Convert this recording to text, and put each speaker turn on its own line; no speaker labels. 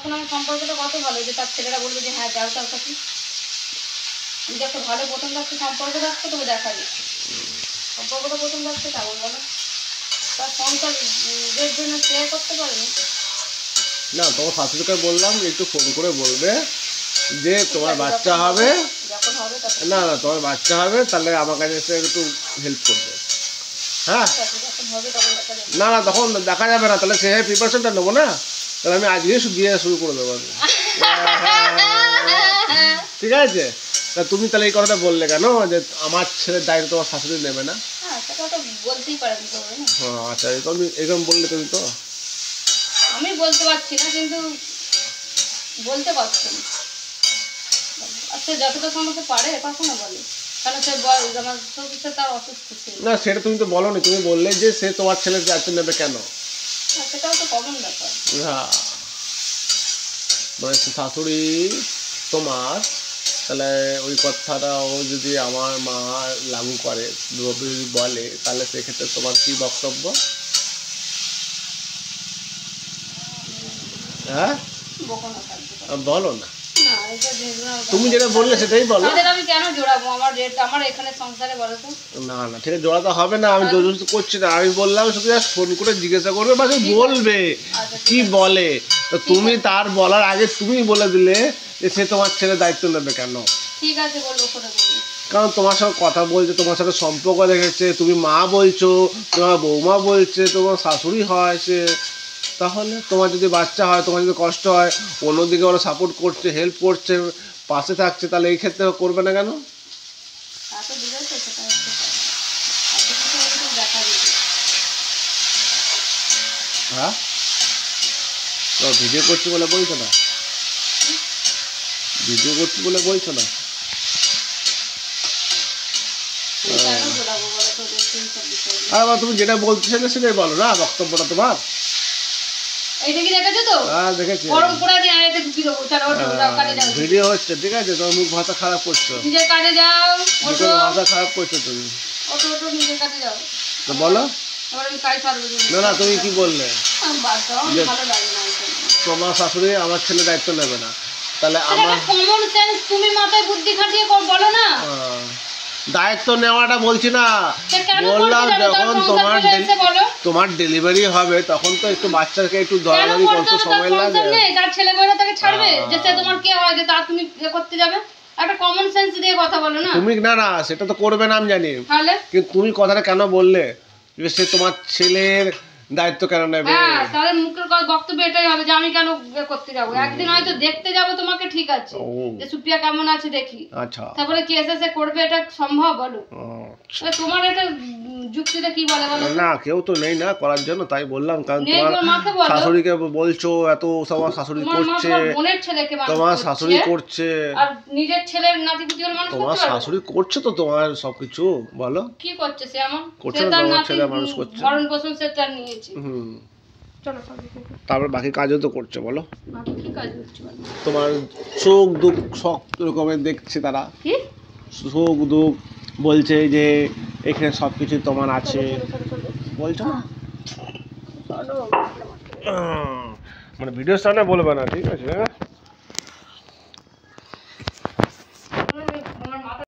তখন আমার সম্পর্কটা কত ভালো যে তার ছেলেরা বলবে যে হ্যাঁ যাও তার কাছে। যদি একটা ভালো প্রথম রাখতে সম্পর্ক রাখতে তবে দেখা যাচ্ছে সম্পর্কটা প্রথম রাখতে কেমন বলো, তার সংসারের জন্য শেয়ার করতে পারেনি।
না তোমার শাশুড়িকে বললাম একটু ফোন করে বলবে যে তোমার বাচ্চা হবে, না না তোমার বাচ্চা হবে তাহলে আমার কাছে এসে একটু হেল্প করবে। হ্যাঁ না না তখন দেখা যাবে না, তাহলে সে প্রিপারেশনটা নেবো না, তাহলে আমি আজকেই গিয়ে শুরু করে দেবো। ঠিক আছে, তা তুমি তাহলে এই কথাটা বললে কেন যে আমার ছেলের দায়িত্ব তোমার শাশুড়ি নেবে না?
হ্যাঁ
আচ্ছা এরকম বললে তুমি তো
আমি বলতে পারছি না, কিন্তু বলতে পারছি না। আচ্ছা যতটা সমস্ত পারে কখনো বলে, কারণ সে আমার সে তার অসুস্থ ছিল
না, সেটা তুমি তো বলো নি, তুমি বললে যে সে তোমার ছেলের দায়িত্ব নেবে কেন।
সেটাও তো কমন ব্যাপার।
হ্যাঁ মানে শাশুড়ি তোমার, তাহলে ওই কথাটা ও যদি আমার মা লাগু করে যদি বলে, তাহলে সেক্ষেত্রে তোমার কি বক্তব্য? হ্যাঁ বলো না, তুমি যেটা বললে সেটাই বলো।
আমি কেন জোড়াবো আমার এখানে সংসারে বলো তো?
না না ঠিক আছে, জোড়াতে হবে না, আমি জোর করছি না, আমি বললাম শুধু ফোন করে জিজ্ঞাসা করবে বা বলবে কি বলে। তো তুমি তার বলার আগে তুমি বলে দিলে যে সে তোমার ছেলে দায়িত্ব নেবে কেন।
ঠিক আছে বলবো,
কারণ তোমার সঙ্গে কথা বলছে, তোমার সাথে সম্পর্ক রেখেছে, তুমি মা বলছো, তোমার বৌমা বলছে, তোমার শাশুড়ি হয় সে, তাহলে তোমার যদি বাচ্চা হয়, তোমার যদি কষ্ট হয়, অন্যদিকে ওরা সাপোর্ট করছে, হেল্প করছে, পাশে থাকছে, তাহলে এই ক্ষেত্রে করবে না কেন? হ্যাঁ ভিডিও করছি বলে বলছো না, ভিডিও করছি বলে বলছো না। আর তুমি যেটা বলতে চাইলে সেটাই বলো না, বক্তব্যটা তোমার। ভিডিও হচ্ছে ঠিক আছে, তোমার মুখ ভাষা খারাপ করছো, ভাষা খারাপ করছো তুমি, বলো না। না তুমি কি বললে তোমার শাশুড়ি আমার ছেলে দায়িত্ব নেবে না, তাহলে আমার
তুমি মাথায় বুদ্ধি খাটিয়ে বলো না।
দায়িত্ব নেওয়াটা বলছি না, বললাম যখন তোমার ডেলিভারি হবে তখন তো একটু বাচ্চাকে একটু ধরাধরি করতে সময় লাগে।
তার ছেলে বলে তাকে ছাড়বে যে সে তোমার কে হয় যে তা তুমি করতে যাবে? একটা কমন সেন্স দিয়ে কথা বলো না।
তুমি না না সেটা তো করবে না আমি জানি, কিন্তু তুমি কথাটা কেন বললে যে সে তোমার ছেলের দায়িত্ব কেন নেবে?
হ্যাঁ তাহলে মুখের বক্তব্য এটাই হবে যে আমি কেন করতে যাব। একদিন হয়তো দেখতে যাব তোমাকে, ঠিক আছে, যে সুপ্রিয়া কেমন আছে দেখি,
আচ্ছা
তারপরে কি এসে করবে, এটা সম্ভব বলো? তোমার এটা যুক্তিটা কি বলে বলো?
না কেউ তো নেই না করার জন্য, তাই বললাম। কারণ তোমার শাশুড়িকে বলছো এত তোমার শাশুড়ি করছে,
বোনের ছেলেকে
তোমার শাশুড়ি করছে,
আর নিজের ছেলের নাতি-পুতি হল মানুষ করতে পারবে?
তোমার শাশুড়ি করছে তো তোমার সবকিছু, বলো কি
করছে সে? আমার
করছে না, তোমার ছেলে মানুষ করছে,
ভরণ পোষণ সে তার নিয়েছে। চলো
তারপর বাকি কাজও তো করছে, বলো
বাকি কি কাজ করছে?
তোমার সুখ দুঃখ সব রকমের দেখছে তারা,
কি
সুখ দুঃখ বলছে যে এখানে সব কিছু তোমার আছে, বলছো না? মানে ভিডিওর সামনে বলবে না, ঠিক আছে?